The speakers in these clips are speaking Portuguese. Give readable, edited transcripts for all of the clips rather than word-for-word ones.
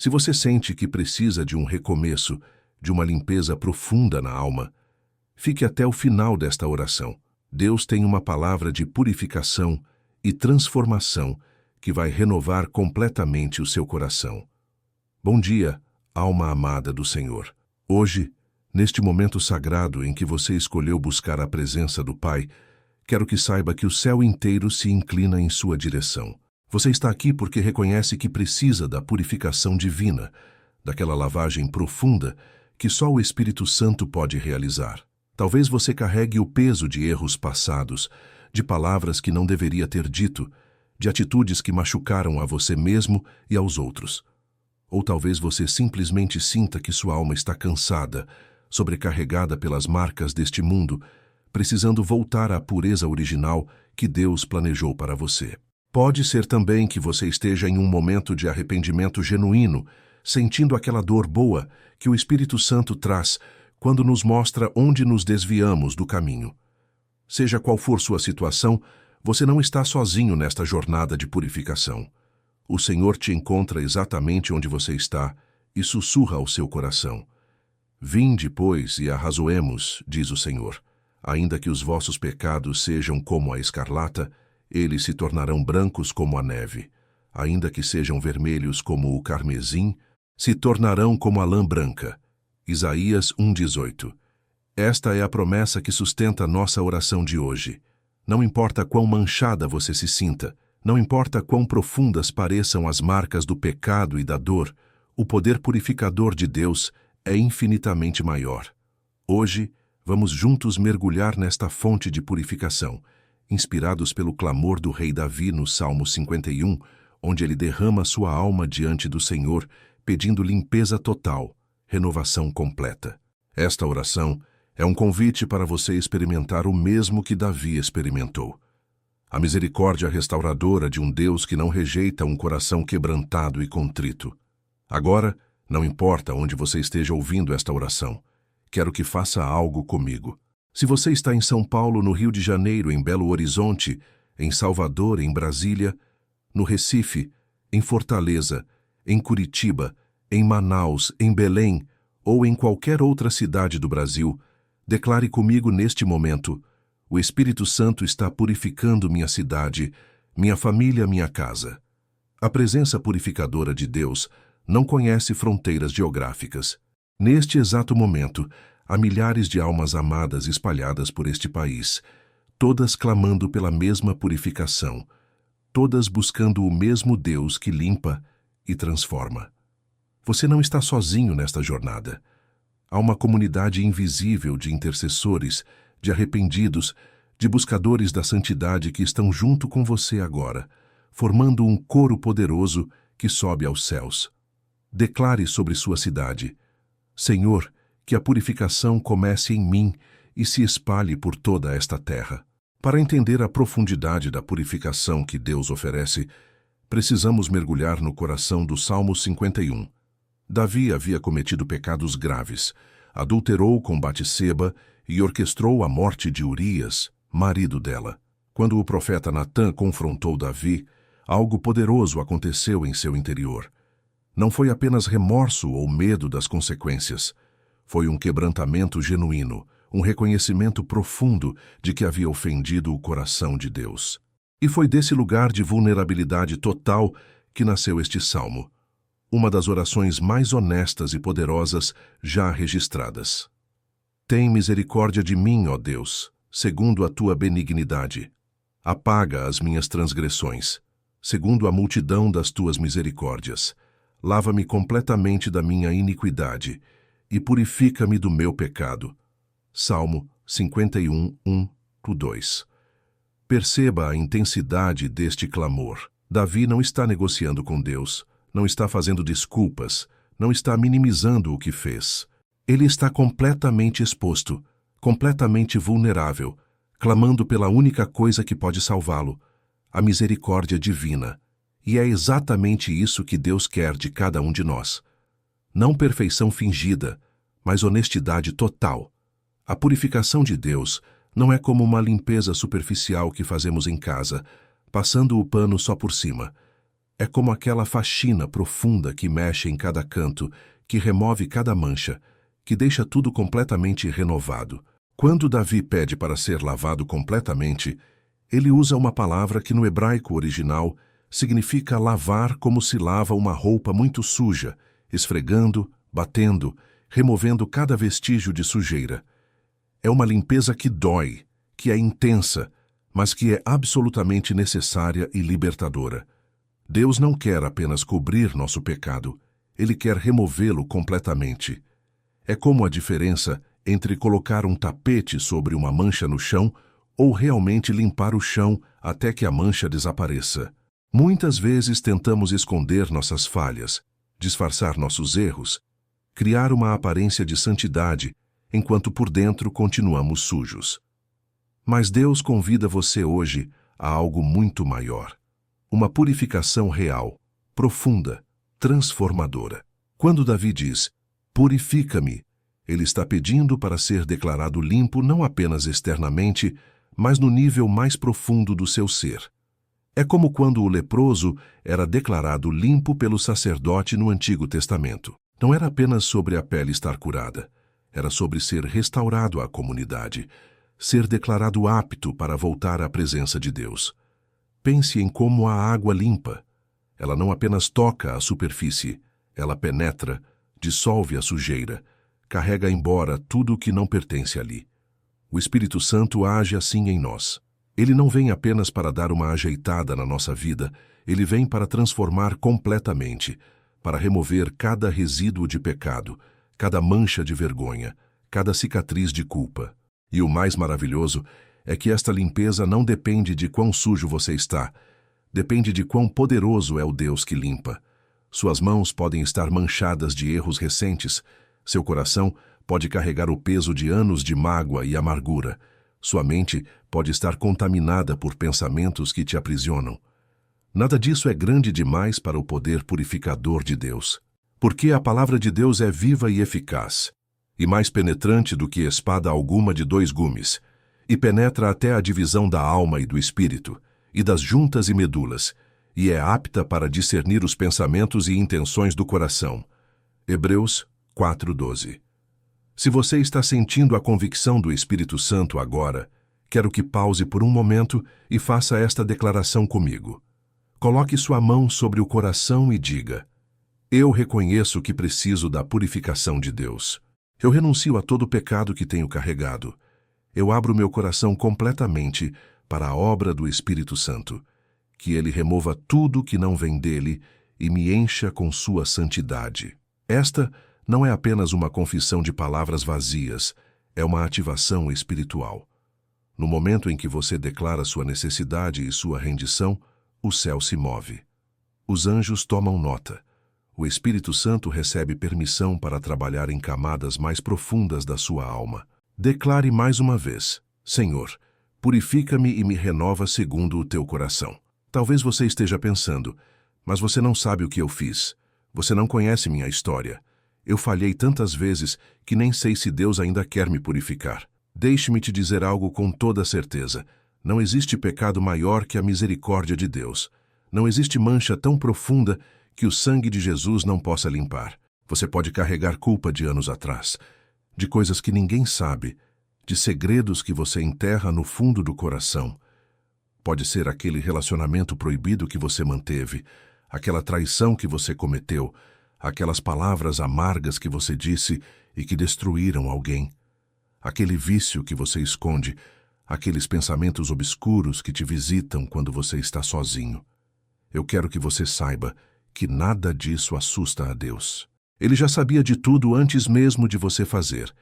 Se você sente que precisa de um recomeço, de uma limpeza profunda na alma, fique até o final desta oração. Deus tem uma palavra de purificação e transformação que vai renovar completamente o seu coração. Bom dia, alma amada do Senhor. Hoje, neste momento sagrado em que você escolheu buscar a presença do Pai, quero que saiba que o céu inteiro se inclina em sua direção. Você está aqui porque reconhece que precisa da purificação divina, daquela lavagem profunda que só o Espírito Santo pode realizar. Talvez você carregue o peso de erros passados, de palavras que não deveria ter dito, de atitudes que machucaram a você mesmo e aos outros. Ou talvez você simplesmente sinta que sua alma está cansada, sobrecarregada pelas marcas deste mundo, precisando voltar à pureza original que Deus planejou para você. Pode ser também que você esteja em um momento de arrependimento genuíno, sentindo aquela dor boa que o Espírito Santo traz quando nos mostra onde nos desviamos do caminho. Seja qual for sua situação, você não está sozinho nesta jornada de purificação. O Senhor te encontra exatamente onde você está e sussurra ao seu coração. Vinde, pois, e arrazoemos, diz o Senhor. Ainda que os vossos pecados sejam como a escarlata, eles se tornarão brancos como a neve. Ainda que sejam vermelhos como o carmesim, se tornarão como a lã branca. Isaías 1:18. Esta é a promessa que sustenta nossa oração de hoje. Não importa quão manchada você se sinta, não importa quão profundas pareçam as marcas do pecado e da dor, o poder purificador de Deus é infinitamente maior. Hoje, vamos juntos mergulhar nesta fonte de purificação, inspirados pelo clamor do rei Davi no Salmo 51, onde ele derrama sua alma diante do Senhor, pedindo limpeza total, renovação completa. Esta oração é um convite para você experimentar o mesmo que Davi experimentou. A misericórdia restauradora de um Deus que não rejeita um coração quebrantado e contrito. Agora, não importa onde você esteja ouvindo esta oração, quero que faça algo comigo. Se você está em São Paulo, no Rio de Janeiro, em Belo Horizonte, em Salvador, em Brasília, no Recife, em Fortaleza, em Curitiba, em Manaus, em Belém ou em qualquer outra cidade do Brasil, declare comigo neste momento: o Espírito Santo está purificando minha cidade, minha família, minha casa. A presença purificadora de Deus não conhece fronteiras geográficas. Neste exato momento, há milhares de almas amadas espalhadas por este país, todas clamando pela mesma purificação, todas buscando o mesmo Deus que limpa e transforma. Você não está sozinho nesta jornada. Há uma comunidade invisível de intercessores, de arrependidos, de buscadores da santidade que estão junto com você agora, formando um coro poderoso que sobe aos céus. Declare sobre sua cidade: Senhor, que a purificação comece em mim e se espalhe por toda esta terra. Para entender a profundidade da purificação que Deus oferece, precisamos mergulhar no coração do Salmo 51. Davi havia cometido pecados graves, adulterou com Batseba e orquestrou a morte de Urias, marido dela. Quando o profeta Natã confrontou Davi, algo poderoso aconteceu em seu interior. Não foi apenas remorso ou medo das consequências. Foi um quebrantamento genuíno, um reconhecimento profundo de que havia ofendido o coração de Deus. E foi desse lugar de vulnerabilidade total que nasceu este salmo, uma das orações mais honestas e poderosas já registradas. Tem misericórdia de mim, ó Deus, segundo a tua benignidade. Apaga as minhas transgressões, segundo a multidão das tuas misericórdias. Lava-me completamente da minha iniquidade e purifica-me do meu pecado. Salmo 51, 1-2. Perceba a intensidade deste clamor. Davi não está negociando com Deus, não está fazendo desculpas, não está minimizando o que fez. Ele está completamente exposto, completamente vulnerável, clamando pela única coisa que pode salvá-lo, a misericórdia divina. E é exatamente isso que Deus quer de cada um de nós. Não perfeição fingida, mas honestidade total. A purificação de Deus não é como uma limpeza superficial que fazemos em casa, passando o pano só por cima. É como aquela faxina profunda que mexe em cada canto, que remove cada mancha, que deixa tudo completamente renovado. Quando Davi pede para ser lavado completamente, ele usa uma palavra que no hebraico original significa lavar como se lava uma roupa muito suja, esfregando, batendo, removendo cada vestígio de sujeira. É uma limpeza que dói, que é intensa, mas que é absolutamente necessária e libertadora. Deus não quer apenas cobrir nosso pecado, Ele quer removê-lo completamente. É como a diferença entre colocar um tapete sobre uma mancha no chão ou realmente limpar o chão até que a mancha desapareça. Muitas vezes tentamos esconder nossas falhas, disfarçar nossos erros, criar uma aparência de santidade, enquanto por dentro continuamos sujos. Mas Deus convida você hoje a algo muito maior. Uma purificação real, profunda, transformadora. Quando Davi diz, purifica-me, ele está pedindo para ser declarado limpo não apenas externamente, mas no nível mais profundo do seu ser. É como quando o leproso era declarado limpo pelo sacerdote no Antigo Testamento. Não era apenas sobre a pele estar curada, era sobre ser restaurado à comunidade, ser declarado apto para voltar à presença de Deus. Pense em como a água limpa. Ela não apenas toca a superfície, ela penetra, dissolve a sujeira, carrega embora tudo o que não pertence ali. O Espírito Santo age assim em nós. Ele não vem apenas para dar uma ajeitada na nossa vida, ele vem para transformar completamente, para remover cada resíduo de pecado, cada mancha de vergonha, cada cicatriz de culpa. E o mais maravilhoso é que esta limpeza não depende de quão sujo você está, depende de quão poderoso é o Deus que limpa. Suas mãos podem estar manchadas de erros recentes, seu coração pode carregar o peso de anos de mágoa e amargura, sua mente pode estar contaminada por pensamentos que te aprisionam. Nada disso é grande demais para o poder purificador de Deus, porque a palavra de Deus é viva e eficaz, e mais penetrante do que espada alguma de 2 gumes, e penetra até a divisão da alma e do espírito, e das juntas e medulas, e é apta para discernir os pensamentos e intenções do coração. Hebreus 4:12. Se você está sentindo a convicção do Espírito Santo agora, quero que pause por um momento e faça esta declaração comigo. Coloque sua mão sobre o coração e diga: eu reconheço que preciso da purificação de Deus. Eu renuncio a todo o pecado que tenho carregado. Eu abro meu coração completamente para a obra do Espírito Santo, que ele remova tudo que não vem dele e me encha com sua santidade. Esta não é apenas uma confissão de palavras vazias, é uma ativação espiritual. No momento em que você declara sua necessidade e sua rendição, o céu se move. Os anjos tomam nota. O Espírito Santo recebe permissão para trabalhar em camadas mais profundas da sua alma. Declare mais uma vez: Senhor, purifica-me e me renova segundo o teu coração. Talvez você esteja pensando, mas você não sabe o que eu fiz. Você não conhece minha história. Eu falhei tantas vezes que nem sei se Deus ainda quer me purificar. Deixe-me te dizer algo com toda certeza. Não existe pecado maior que a misericórdia de Deus. Não existe mancha tão profunda que o sangue de Jesus não possa limpar. Você pode carregar culpa de anos atrás, de coisas que ninguém sabe, de segredos que você enterra no fundo do coração. Pode ser aquele relacionamento proibido que você manteve, aquela traição que você cometeu, aquelas palavras amargas que você disse e que destruíram alguém, aquele vício que você esconde, aqueles pensamentos obscuros que te visitam quando você está sozinho. Eu quero que você saiba que nada disso assusta a Deus. Ele já sabia de tudo antes mesmo de você fazer,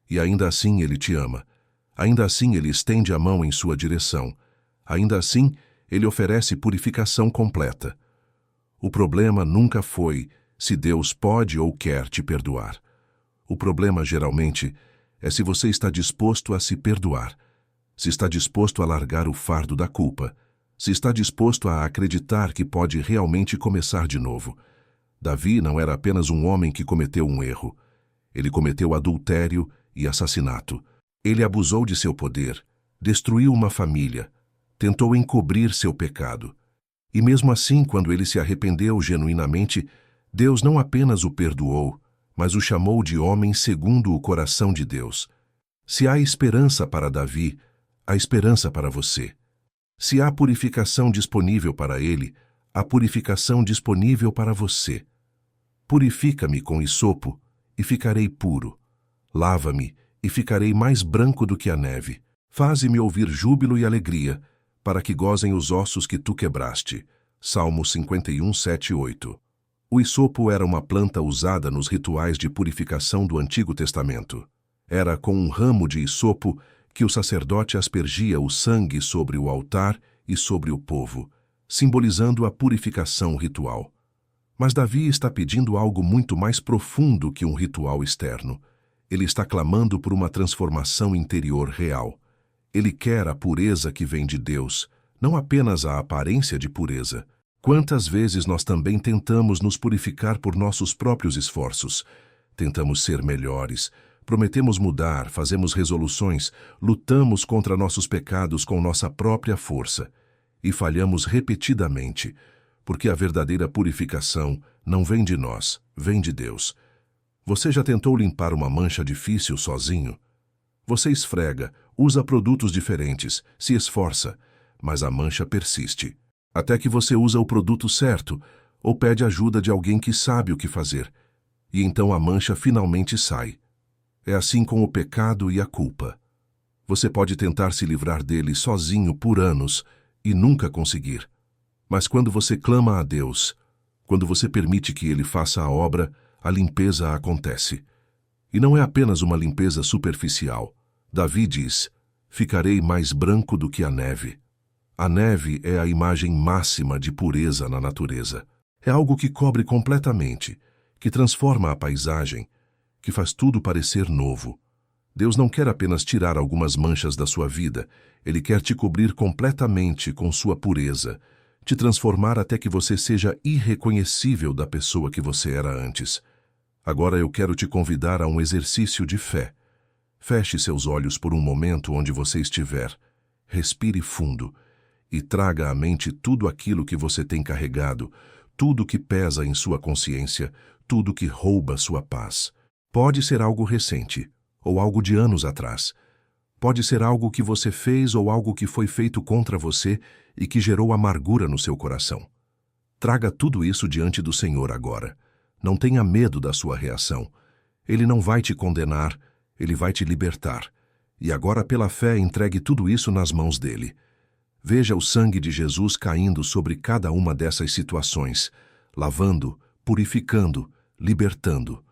e ainda assim Ele te ama. Ainda assim Ele estende a mão em sua direção. Ainda assim, Ele oferece purificação completa. O problema nunca foi se Deus pode ou quer te perdoar. O problema, geralmente, é se você está disposto a se perdoar, se está disposto a largar o fardo da culpa, se está disposto a acreditar que pode realmente começar de novo. Davi não era apenas um homem que cometeu um erro. Ele cometeu adultério e assassinato. Ele abusou de seu poder, destruiu uma família, tentou encobrir seu pecado. E mesmo assim, quando ele se arrependeu genuinamente, Deus não apenas o perdoou, mas o chamou de homem segundo o coração de Deus. Se há esperança para Davi, há esperança para você. Se há purificação disponível para ele, há purificação disponível para você. Purifica-me com hisopo, e ficarei puro. Lava-me, e ficarei mais branco do que a neve. Faze-me ouvir júbilo e alegria, para que gozem os ossos que tu quebraste. Salmo 51, 7 e 8. O hisopo era uma planta usada nos rituais de purificação do Antigo Testamento. Era com um ramo de hisopo que o sacerdote aspergia o sangue sobre o altar e sobre o povo, simbolizando a purificação ritual. Mas Davi está pedindo algo muito mais profundo que um ritual externo. Ele está clamando por uma transformação interior real. Ele quer a pureza que vem de Deus, não apenas a aparência de pureza. Quantas vezes nós também tentamos nos purificar por nossos próprios esforços? Tentamos ser melhores, prometemos mudar, fazemos resoluções, lutamos contra nossos pecados com nossa própria força. E falhamos repetidamente, porque a verdadeira purificação não vem de nós, vem de Deus. Você já tentou limpar uma mancha difícil sozinho? Você esfrega, usa produtos diferentes, se esforça, mas a mancha persiste. Até que você usa o produto certo, ou pede ajuda de alguém que sabe o que fazer, e então a mancha finalmente sai. É assim com o pecado e a culpa. Você pode tentar se livrar dele sozinho por anos e nunca conseguir. Mas quando você clama a Deus, quando você permite que Ele faça a obra, a limpeza acontece. E não é apenas uma limpeza superficial. Davi diz: ficarei mais branco do que a neve. A neve é a imagem máxima de pureza na natureza. É algo que cobre completamente, que transforma a paisagem, que faz tudo parecer novo. Deus não quer apenas tirar algumas manchas da sua vida, Ele quer te cobrir completamente com sua pureza, te transformar até que você seja irreconhecível da pessoa que você era antes. Agora eu quero te convidar a um exercício de fé. Feche seus olhos por um momento onde você estiver. Respire fundo e traga à mente tudo aquilo que você tem carregado, tudo que pesa em sua consciência, tudo que rouba sua paz. Pode ser algo recente, ou algo de anos atrás. Pode ser algo que você fez ou algo que foi feito contra você e que gerou amargura no seu coração. Traga tudo isso diante do Senhor agora. Não tenha medo da sua reação. Ele não vai te condenar, Ele vai te libertar. E agora, pela fé, entregue tudo isso nas mãos dele. Veja o sangue de Jesus caindo sobre cada uma dessas situações, lavando, purificando, libertando.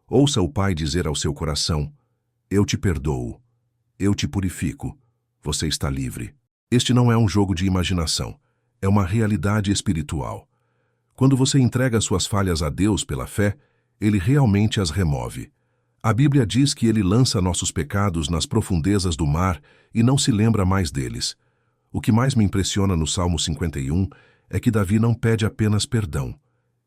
Ouça o Pai dizer ao seu coração: eu te perdoo, eu te purifico, você está livre. Este não é um jogo de imaginação, é uma realidade espiritual. Quando você entrega suas falhas a Deus pela fé, Ele realmente as remove. A Bíblia diz que Ele lança nossos pecados nas profundezas do mar e não se lembra mais deles. O que mais me impressiona no Salmo 51 é que Davi não pede apenas perdão,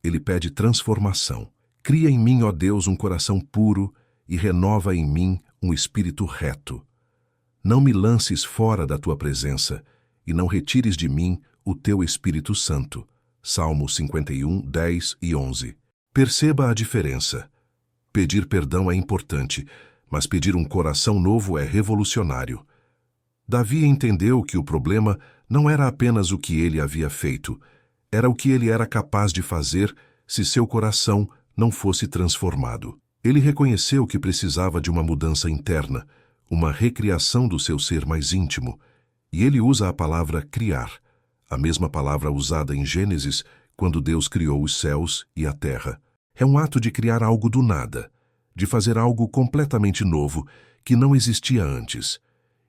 ele pede transformação. Cria em mim, ó Deus, um coração puro e renova em mim um espírito reto. Não me lances fora da tua presença e não retires de mim o teu Espírito Santo. Salmo 51, 10 e 11. Perceba a diferença. Pedir perdão é importante, mas pedir um coração novo é revolucionário. Davi entendeu que o problema não era apenas o que ele havia feito, era o que ele era capaz de fazer se seu coração não fosse transformado. Ele reconheceu que precisava de uma mudança interna, uma recriação do seu ser mais íntimo, e ele usa a palavra criar, a mesma palavra usada em Gênesis quando Deus criou os céus e a terra. É um ato de criar algo do nada, de fazer algo completamente novo que não existia antes.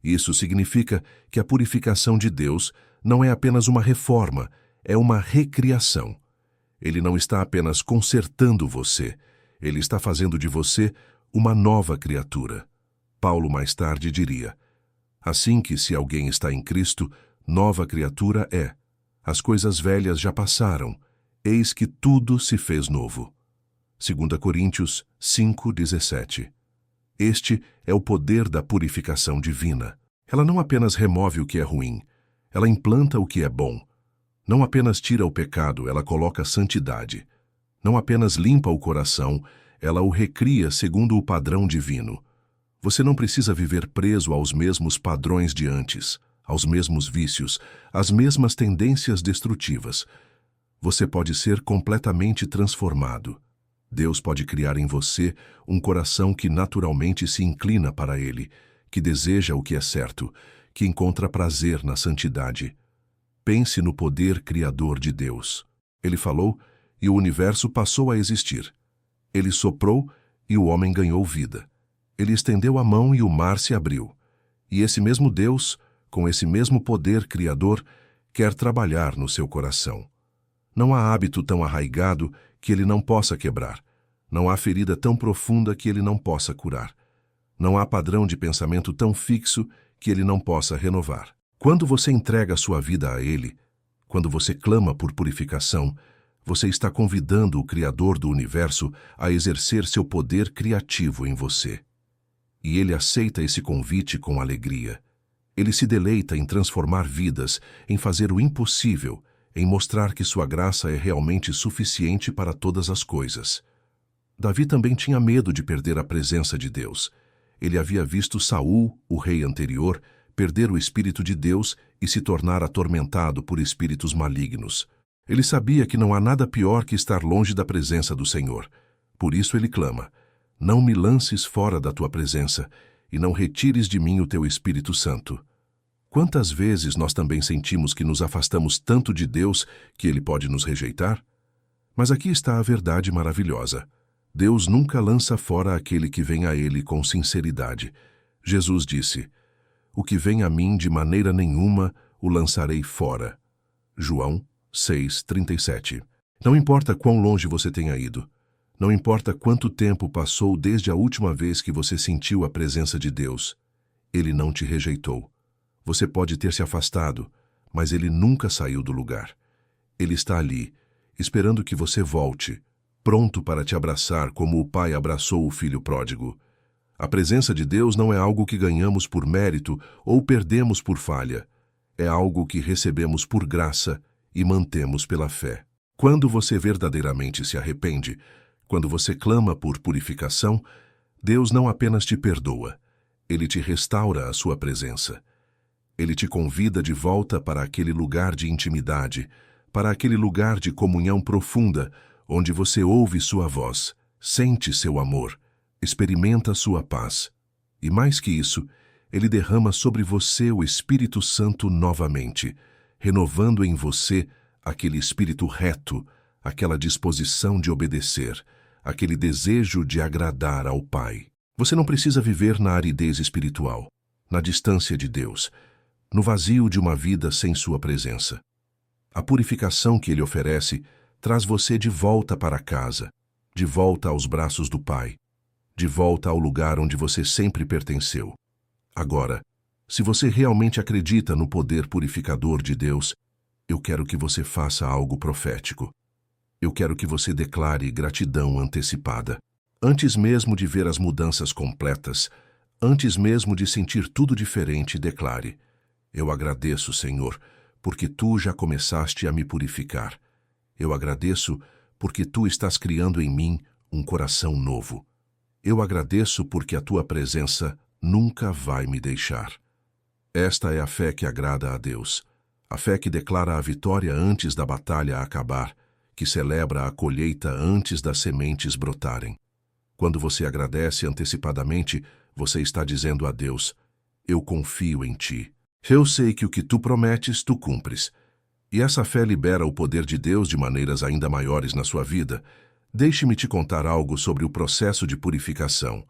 Isso significa que a purificação de Deus não é apenas uma reforma, é uma recriação. Ele não está apenas consertando você, Ele está fazendo de você uma nova criatura. Paulo mais tarde diria: assim que se alguém está em Cristo, nova criatura é. As coisas velhas já passaram, eis que tudo se fez novo. 2 Coríntios 5:17. Este é o poder da purificação divina. Ela não apenas remove o que é ruim, ela implanta o que é bom. Não apenas tira o pecado, ela coloca santidade. Não apenas limpa o coração, ela o recria segundo o padrão divino. Você não precisa viver preso aos mesmos padrões de antes, aos mesmos vícios, às mesmas tendências destrutivas. Você pode ser completamente transformado. Deus pode criar em você um coração que naturalmente se inclina para Ele, que deseja o que é certo, que encontra prazer na santidade. Pense no poder criador de Deus. Ele falou e o universo passou a existir. Ele soprou e o homem ganhou vida. Ele estendeu a mão e o mar se abriu. E esse mesmo Deus, com esse mesmo poder criador, quer trabalhar no seu coração. Não há hábito tão arraigado que ele não possa quebrar. Não há ferida tão profunda que ele não possa curar. Não há padrão de pensamento tão fixo que ele não possa renovar. Quando você entrega sua vida a Ele, quando você clama por purificação, você está convidando o Criador do Universo a exercer seu poder criativo em você. E Ele aceita esse convite com alegria. Ele se deleita em transformar vidas, em fazer o impossível, em mostrar que sua graça é realmente suficiente para todas as coisas. Davi também tinha medo de perder a presença de Deus. Ele havia visto Saul, o rei anterior, perder o Espírito de Deus e se tornar atormentado por espíritos malignos. Ele sabia que não há nada pior que estar longe da presença do Senhor. Por isso ele clama: não me lances fora da tua presença e não retires de mim o teu Espírito Santo. Quantas vezes nós também sentimos que nos afastamos tanto de Deus que Ele pode nos rejeitar? Mas aqui está a verdade maravilhosa. Deus nunca lança fora aquele que vem a Ele com sinceridade. Jesus disse: o que vem a mim de maneira nenhuma o lançarei fora. João 6:37. Não importa quão longe você tenha ido. Não importa quanto tempo passou desde a última vez que você sentiu a presença de Deus. Ele não te rejeitou. Você pode ter se afastado, mas Ele nunca saiu do lugar. Ele está ali, esperando que você volte, pronto para te abraçar como o pai abraçou o filho pródigo. A presença de Deus não é algo que ganhamos por mérito ou perdemos por falha. É algo que recebemos por graça e mantemos pela fé. Quando você verdadeiramente se arrepende, quando você clama por purificação, Deus não apenas te perdoa, Ele te restaura a sua presença. Ele te convida de volta para aquele lugar de intimidade, para aquele lugar de comunhão profunda, onde você ouve sua voz, sente seu amor, experimenta sua paz. E mais que isso, Ele derrama sobre você o Espírito Santo novamente, renovando em você aquele espírito reto, aquela disposição de obedecer, aquele desejo de agradar ao Pai. Você não precisa viver na aridez espiritual, na distância de Deus, no vazio de uma vida sem sua presença. A purificação que Ele oferece traz você de volta para casa, de volta aos braços do Pai, de volta ao lugar onde você sempre pertenceu. Agora, se você realmente acredita no poder purificador de Deus, eu quero que você faça algo profético. Eu quero que você declare gratidão antecipada. Antes mesmo de ver as mudanças completas, antes mesmo de sentir tudo diferente, declare: eu agradeço, Senhor, porque Tu já começaste a me purificar. Eu agradeço porque Tu estás criando em mim um coração novo. Eu agradeço porque a Tua presença nunca vai me deixar. Esta é a fé que agrada a Deus, a fé que declara a vitória antes da batalha acabar, que celebra a colheita antes das sementes brotarem. Quando você agradece antecipadamente, você está dizendo a Deus: eu confio em Ti. Eu sei que o que Tu prometes, Tu cumpres. E essa fé libera o poder de Deus de maneiras ainda maiores na sua vida. Deixe-me te contar algo sobre o processo de purificação.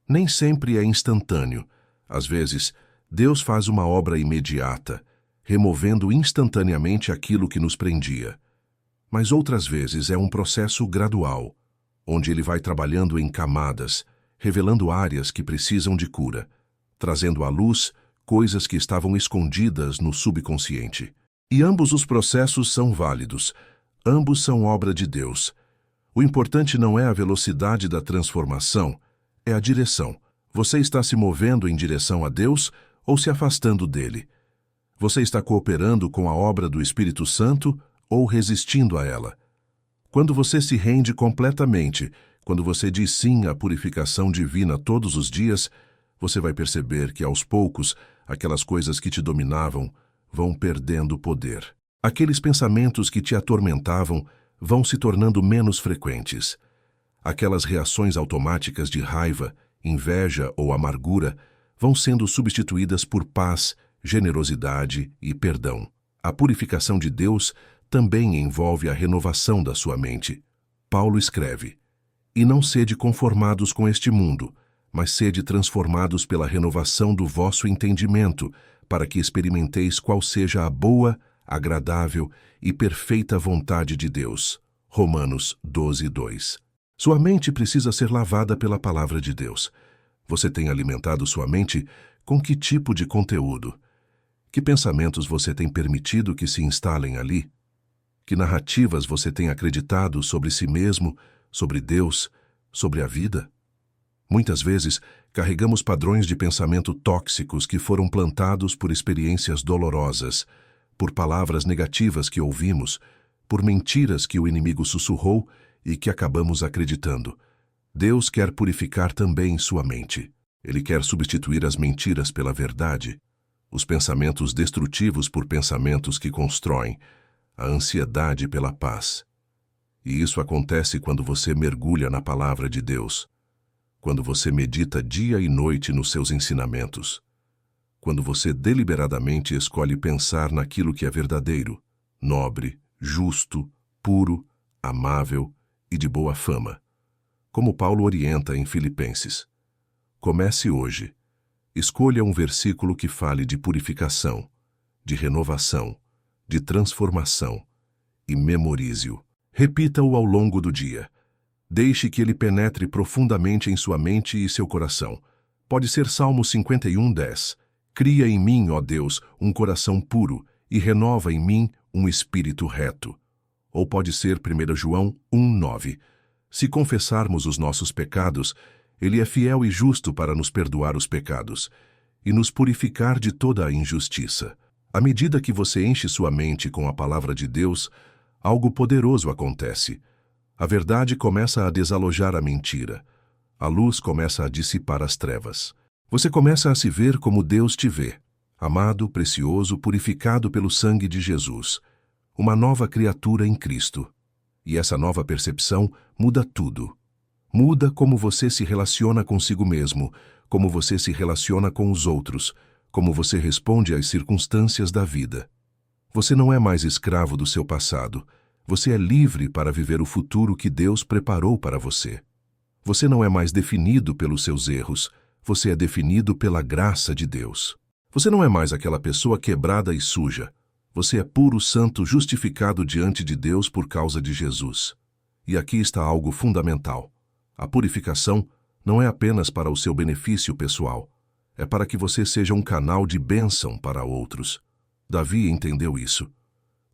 Nem sempre é instantâneo. Às vezes, Deus faz uma obra imediata, removendo instantaneamente aquilo que nos prendia. Mas outras vezes é um processo gradual, onde Ele vai trabalhando em camadas, revelando áreas que precisam de cura, trazendo à luz coisas que estavam escondidas no subconsciente. E ambos os processos são válidos, ambos são obra de Deus. O importante não é a velocidade da transformação, é a direção. Você está se movendo em direção a Deus ou se afastando dele? Você está cooperando com a obra do Espírito Santo ou resistindo a ela? Quando você se rende completamente, quando você diz sim à purificação divina todos os dias, você vai perceber que, aos poucos, aquelas coisas que te dominavam vão perdendo poder. Aqueles pensamentos que te atormentavam vão se tornando menos frequentes. Aquelas reações automáticas de raiva, inveja ou amargura vão sendo substituídas por paz, generosidade e perdão. A purificação de Deus também envolve a renovação da sua mente. Paulo escreve: "E não sede conformados com este mundo, mas sede transformados pela renovação do vosso entendimento, para que experimenteis qual seja a boa, agradável e perfeita vontade de Deus." Romanos 12:2. Sua mente precisa ser lavada pela palavra de Deus. Você tem alimentado sua mente com que tipo de conteúdo? Que pensamentos você tem permitido que se instalem ali? Que narrativas você tem acreditado sobre si mesmo, sobre Deus, sobre a vida? Muitas vezes, carregamos padrões de pensamento tóxicos que foram plantados por experiências dolorosas, por palavras negativas que ouvimos, por mentiras que o inimigo sussurrou e que acabamos acreditando. Deus quer purificar também sua mente. Ele quer substituir as mentiras pela verdade, os pensamentos destrutivos por pensamentos que constroem, a ansiedade pela paz. E isso acontece quando você mergulha na palavra de Deus, quando você medita dia e noite nos seus ensinamentos, quando você deliberadamente escolhe pensar naquilo que é verdadeiro, nobre, justo, puro, amável e de boa fama. Como Paulo orienta em Filipenses. Comece hoje. Escolha um versículo que fale de purificação, de renovação, de transformação e memorize-o. Repita-o ao longo do dia. Deixe que ele penetre profundamente em sua mente e seu coração. Pode ser Salmo 51:10. Cria em mim, ó Deus, um coração puro e renova em mim um espírito reto. Ou pode ser 1 João 1:9. Se confessarmos os nossos pecados, Ele é fiel e justo para nos perdoar os pecados e nos purificar de toda a injustiça. À medida que você enche sua mente com a palavra de Deus, algo poderoso acontece. A verdade começa a desalojar a mentira. A luz começa a dissipar as trevas. Você começa a se ver como Deus te vê, amado, precioso, purificado pelo sangue de Jesus, uma nova criatura em Cristo. E essa nova percepção muda tudo. Muda como você se relaciona consigo mesmo, como você se relaciona com os outros, como você responde às circunstâncias da vida. Você não é mais escravo do seu passado. Você é livre para viver o futuro que Deus preparou para você. Você não é mais definido pelos seus erros. Você é definido pela graça de Deus. Você não é mais aquela pessoa quebrada e suja. Você é puro, santo, justificado diante de Deus por causa de Jesus. E aqui está algo fundamental. A purificação não é apenas para o seu benefício pessoal. É para que você seja um canal de bênção para outros. Davi entendeu isso.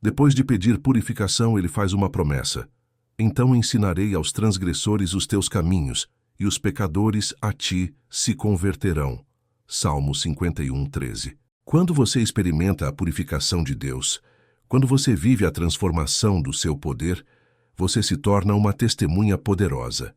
Depois de pedir purificação, ele faz uma promessa. Então ensinarei aos transgressores os teus caminhos, e os pecadores a ti se converterão. Salmo 51:13. Quando você experimenta a purificação de Deus, quando você vive a transformação do seu poder, você se torna uma testemunha poderosa.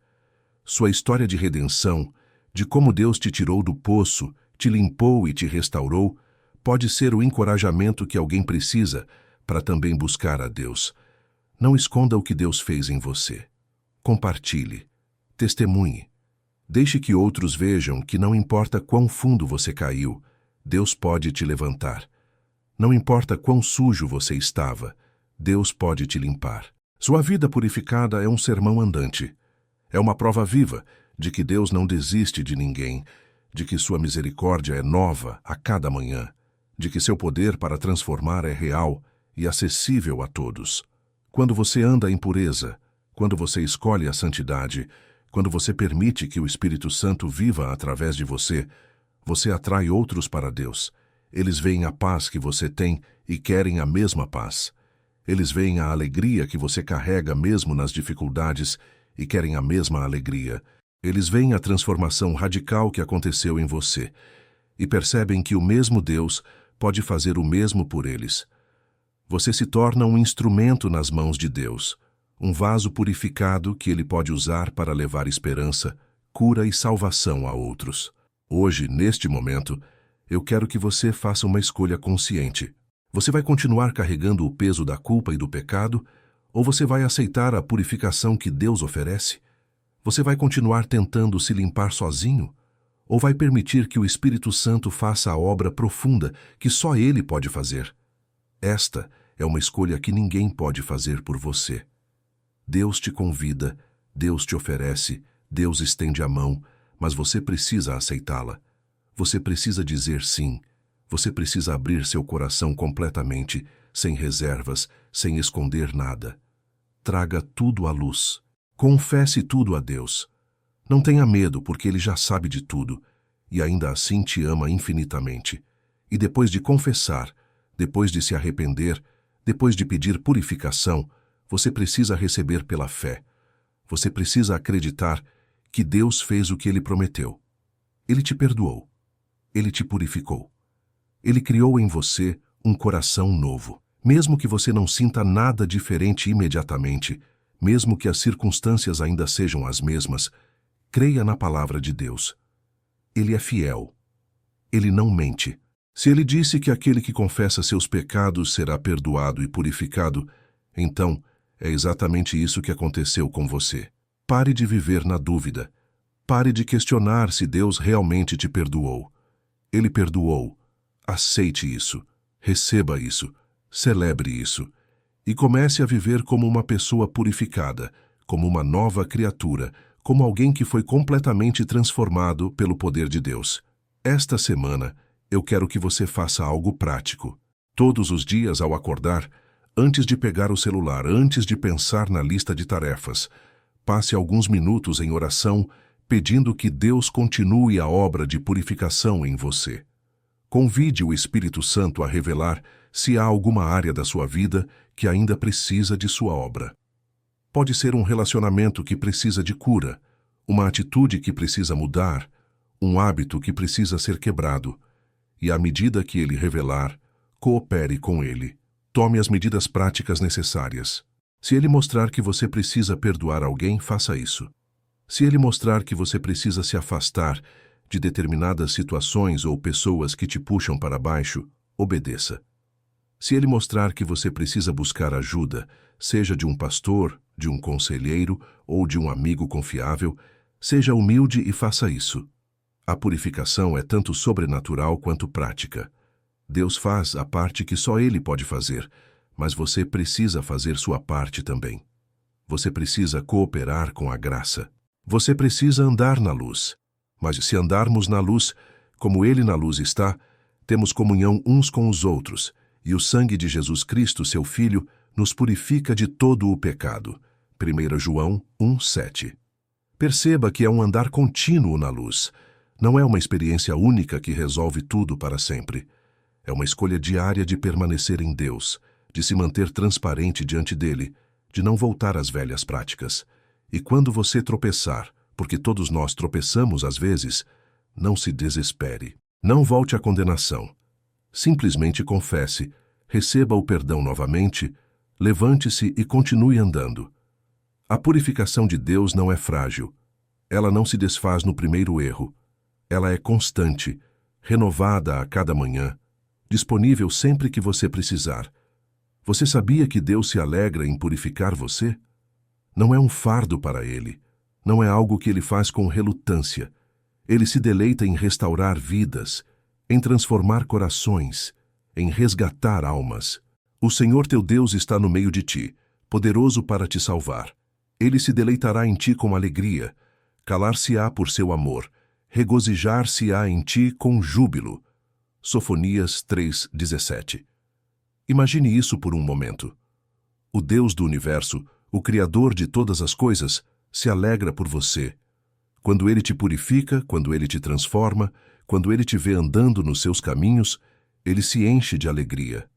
Sua história de redenção, de como Deus te tirou do poço, te limpou e te restaurou, pode ser o encorajamento que alguém precisa para também buscar a Deus. Não esconda o que Deus fez em você. Compartilhe. Testemunhe. Deixe que outros vejam que não importa quão fundo você caiu, Deus pode te levantar. Não importa quão sujo você estava, Deus pode te limpar. Sua vida purificada é um sermão andante. É uma prova viva de que Deus não desiste de ninguém, de que sua misericórdia é nova a cada manhã, de que seu poder para transformar é real e acessível a todos. Quando você anda em pureza, quando você escolhe a santidade, quando você permite que o Espírito Santo viva através de você, você atrai outros para Deus. Eles veem a paz que você tem e querem a mesma paz. Eles veem a alegria que você carrega mesmo nas dificuldades e querem a mesma alegria. Eles veem a transformação radical que aconteceu em você e percebem que o mesmo Deus pode fazer o mesmo por eles. Você se torna um instrumento nas mãos de Deus, um vaso purificado que Ele pode usar para levar esperança, cura e salvação a outros. Hoje, neste momento, eu quero que você faça uma escolha consciente. Você vai continuar carregando o peso da culpa e do pecado, ou você vai aceitar a purificação que Deus oferece? Você vai continuar tentando se limpar sozinho? Ou vai permitir que o Espírito Santo faça a obra profunda que só Ele pode fazer? Esta é uma escolha que ninguém pode fazer por você. Deus te convida, Deus te oferece, Deus estende a mão, mas você precisa aceitá-la. Você precisa dizer sim. Você precisa abrir seu coração completamente, sem reservas, sem esconder nada. Traga tudo à luz. Confesse tudo a Deus. Não tenha medo, porque Ele já sabe de tudo, e ainda assim te ama infinitamente. E depois de confessar, depois de se arrepender, depois de pedir purificação, você precisa receber pela fé. Você precisa acreditar que Deus fez o que Ele prometeu. Ele te perdoou. Ele te purificou. Ele criou em você um coração novo. Mesmo que você não sinta nada diferente imediatamente, mesmo que as circunstâncias ainda sejam as mesmas, creia na palavra de Deus. Ele é fiel. Ele não mente. Se Ele disse que aquele que confessa seus pecados será perdoado e purificado, então é exatamente isso que aconteceu com você. Pare de viver na dúvida. Pare de questionar se Deus realmente te perdoou. Ele perdoou. Aceite isso. Receba isso. Celebre isso. E comece a viver como uma pessoa purificada, como uma nova criatura, como alguém que foi completamente transformado pelo poder de Deus. Esta semana, eu quero que você faça algo prático. Todos os dias ao acordar, antes de pegar o celular, antes de pensar na lista de tarefas, passe alguns minutos em oração, pedindo que Deus continue a obra de purificação em você. Convide o Espírito Santo a revelar se há alguma área da sua vida que ainda precisa de sua obra. Pode ser um relacionamento que precisa de cura, uma atitude que precisa mudar, um hábito que precisa ser quebrado. E à medida que Ele revelar, coopere com Ele. Tome as medidas práticas necessárias. Se Ele mostrar que você precisa perdoar alguém, faça isso. Se Ele mostrar que você precisa se afastar de determinadas situações ou pessoas que te puxam para baixo, obedeça. Se Ele mostrar que você precisa buscar ajuda, seja de um pastor, de um conselheiro ou de um amigo confiável, seja humilde e faça isso. A purificação é tanto sobrenatural quanto prática. Deus faz a parte que só Ele pode fazer, mas você precisa fazer sua parte também. Você precisa cooperar com a graça. Você precisa andar na luz. Mas se andarmos na luz, como Ele na luz está, temos comunhão uns com os outros, e o sangue de Jesus Cristo, seu Filho, nos purifica de todo o pecado. 1 João 1:7. Perceba que é um andar contínuo na luz. Não é uma experiência única que resolve tudo para sempre. É uma escolha diária de permanecer em Deus, de se manter transparente diante dele, de não voltar às velhas práticas. E quando você tropeçar, porque todos nós tropeçamos às vezes, não se desespere. Não volte à condenação. Simplesmente confesse, receba o perdão novamente, levante-se e continue andando. A purificação de Deus não é frágil. Ela não se desfaz no primeiro erro. Ela é constante, renovada a cada manhã, disponível sempre que você precisar. Você sabia que Deus se alegra em purificar você? Não é um fardo para Ele. Não é algo que Ele faz com relutância. Ele se deleita em restaurar vidas, em transformar corações, em resgatar almas. O Senhor teu Deus está no meio de ti, poderoso para te salvar. Ele se deleitará em ti com alegria, calar-se-á por seu amor, regozijar-se-á em ti com júbilo. Sofonias 3:17. Imagine isso por um momento. O Deus do universo, o Criador de todas as coisas, se alegra por você. Quando Ele te purifica, quando Ele te transforma, quando Ele te vê andando nos seus caminhos, Ele se enche de alegria.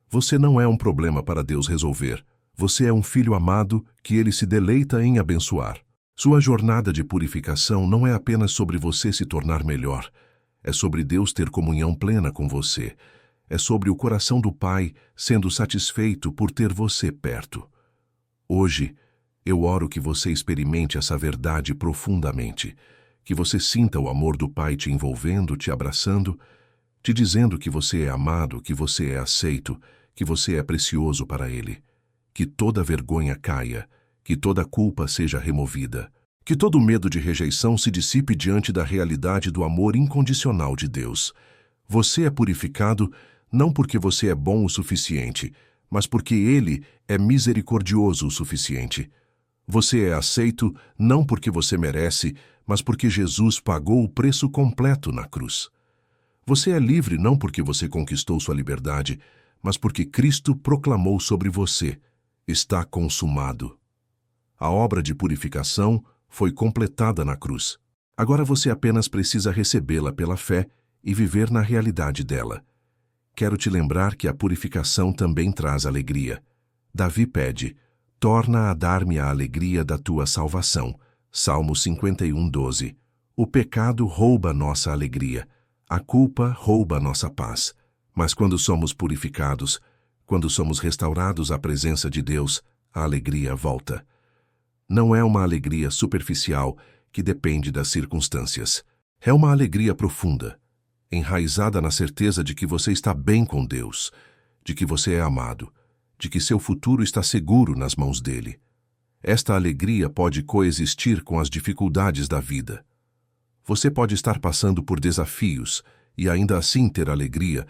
Você não é um problema para Deus resolver. Você é um filho amado que Ele se deleita em abençoar. Sua jornada de purificação não é apenas sobre você se tornar melhor. É sobre Deus ter comunhão plena com você. É sobre o coração do Pai sendo satisfeito por ter você perto. Hoje, eu oro que você experimente essa verdade profundamente, que você sinta o amor do Pai te envolvendo, te abraçando, te dizendo que você é amado, que você é aceito, que você é precioso para Ele. Que toda vergonha caia, que toda culpa seja removida, que todo medo de rejeição se dissipe diante da realidade do amor incondicional de Deus. Você é purificado não porque você é bom o suficiente, mas porque Ele é misericordioso o suficiente. Você é aceito não porque você merece, mas porque Jesus pagou o preço completo na cruz. Você é livre não porque você conquistou sua liberdade, mas porque Cristo proclamou sobre você: está consumado. A obra de purificação foi completada na cruz. Agora você apenas precisa recebê-la pela fé e viver na realidade dela. Quero te lembrar que a purificação também traz alegria. Davi pede: torna a dar-me a alegria da tua salvação. Salmo 51:12. O pecado rouba nossa alegria. A culpa rouba nossa paz. Mas quando somos purificados, quando somos restaurados à presença de Deus, a alegria volta. Não é uma alegria superficial que depende das circunstâncias. É uma alegria profunda, enraizada na certeza de que você está bem com Deus, de que você é amado, de que seu futuro está seguro nas mãos dele. Esta alegria pode coexistir com as dificuldades da vida. Você pode estar passando por desafios e ainda assim ter alegria,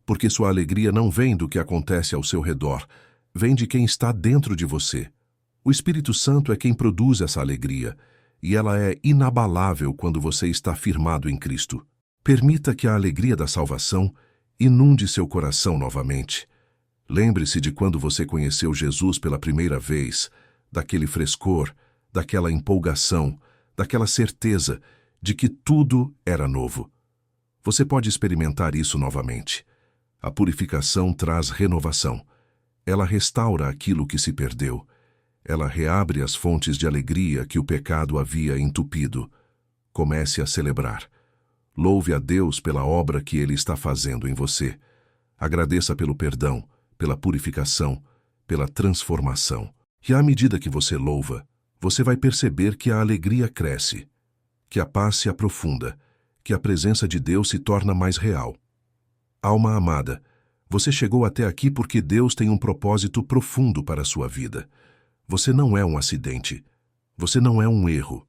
porque sua alegria não vem do que acontece ao seu redor, vem de quem está dentro de você. O Espírito Santo é quem produz essa alegria, e ela é inabalável quando você está firmado em Cristo. Permita que a alegria da salvação inunde seu coração novamente. Lembre-se de quando você conheceu Jesus pela primeira vez, daquele frescor, daquela empolgação, daquela certeza de que tudo era novo. Você pode experimentar isso novamente. A purificação traz renovação. Ela restaura aquilo que se perdeu. Ela reabre as fontes de alegria que o pecado havia entupido. Comece a celebrar. Louve a Deus pela obra que Ele está fazendo em você. Agradeça pelo perdão, pela purificação, pela transformação. E à medida que você louva, você vai perceber que a alegria cresce, que a paz se aprofunda, que a presença de Deus se torna mais real. Alma amada, você chegou até aqui porque Deus tem um propósito profundo para a sua vida. Você não é um acidente. Você não é um erro.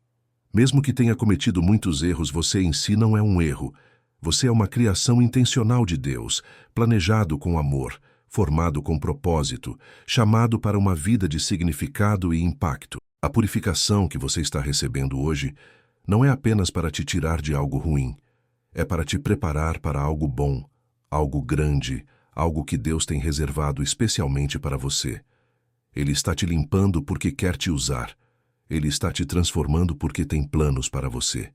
Mesmo que tenha cometido muitos erros, você em si não é um erro. Você é uma criação intencional de Deus, planejado com amor, formado com propósito, chamado para uma vida de significado e impacto. A purificação que você está recebendo hoje não é apenas para te tirar de algo ruim. É para te preparar para algo bom, algo grande, algo que Deus tem reservado especialmente para você. Ele está te limpando porque quer te usar. Ele está te transformando porque tem planos para você.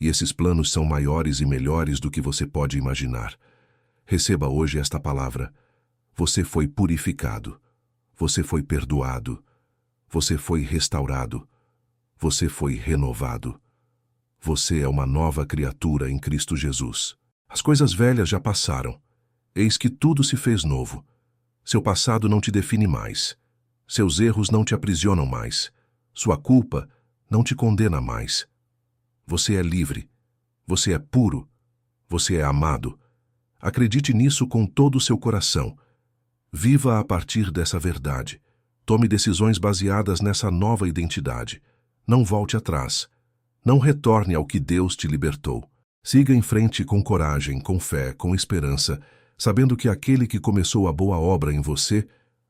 E esses planos são maiores e melhores do que você pode imaginar. Receba hoje esta palavra. Você foi purificado. Você foi perdoado. Você foi restaurado. Você foi renovado. Você é uma nova criatura em Cristo Jesus. As coisas velhas já passaram. Eis que tudo se fez novo. Seu passado não te define mais. Seus erros não te aprisionam mais. Sua culpa não te condena mais. Você é livre. Você é puro. Você é amado. Acredite nisso com todo o seu coração. Viva a partir dessa verdade. Tome decisões baseadas nessa nova identidade. Não volte atrás. Não retorne ao que Deus te libertou. Siga em frente com coragem, com fé, com esperança, sabendo que aquele que começou a boa obra em você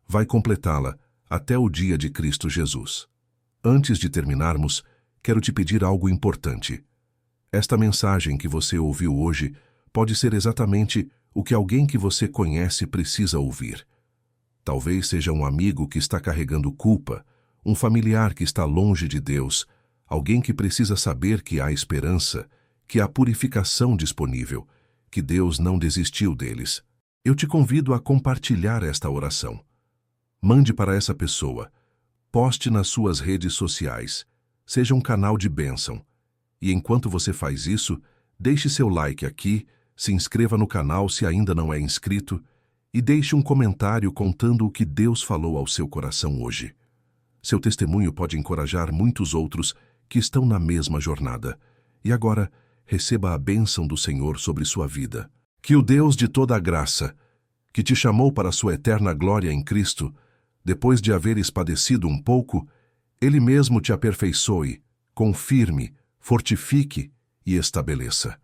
vai completá-la até o dia de Cristo Jesus. Antes de terminarmos, quero te pedir algo importante. Esta mensagem que você ouviu hoje pode ser exatamente o que alguém que você conhece precisa ouvir. Talvez seja um amigo que está carregando culpa, um familiar que está longe de Deus, alguém que precisa saber que há esperança, que há purificação disponível, que Deus não desistiu deles. Eu te convido a compartilhar esta oração. Mande para essa pessoa. Poste nas suas redes sociais. Seja um canal de bênção. E enquanto você faz isso, deixe seu like aqui, se inscreva no canal se ainda não é inscrito e deixe um comentário contando o que Deus falou ao seu coração hoje. Seu testemunho pode encorajar muitos outros que estão na mesma jornada. E agora, receba a bênção do Senhor sobre sua vida. Que o Deus de toda a graça, que te chamou para sua eterna glória em Cristo, depois de haveres padecido um pouco, Ele mesmo te aperfeiçoe, confirme, fortifique e estabeleça.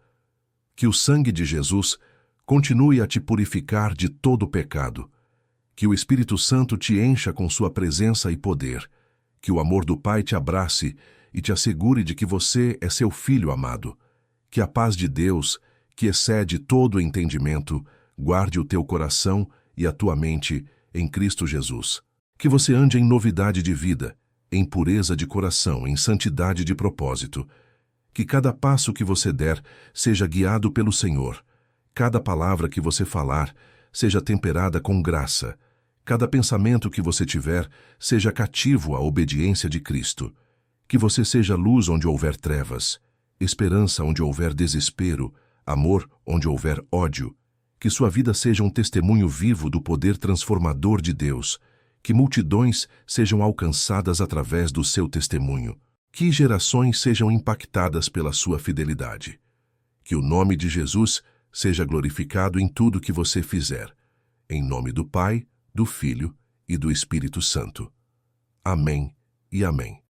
Que o sangue de Jesus continue a te purificar de todo o pecado. Que o Espírito Santo te encha com sua presença e poder. Que o amor do Pai te abrace e te assegure de que você é seu filho amado. Que a paz de Deus, que excede todo o entendimento, guarde o teu coração e a tua mente em Cristo Jesus. Que você ande em novidade de vida, em pureza de coração, em santidade de propósito. Que cada passo que você der seja guiado pelo Senhor. Cada palavra que você falar seja temperada com graça. Cada pensamento que você tiver seja cativo à obediência de Cristo. Que você seja luz onde houver trevas, esperança onde houver desespero, amor onde houver ódio. Que sua vida seja um testemunho vivo do poder transformador de Deus. Que multidões sejam alcançadas através do seu testemunho. Que gerações sejam impactadas pela sua fidelidade. Que o nome de Jesus seja glorificado em tudo que você fizer. Em nome do Pai, do Filho e do Espírito Santo. Amém e amém.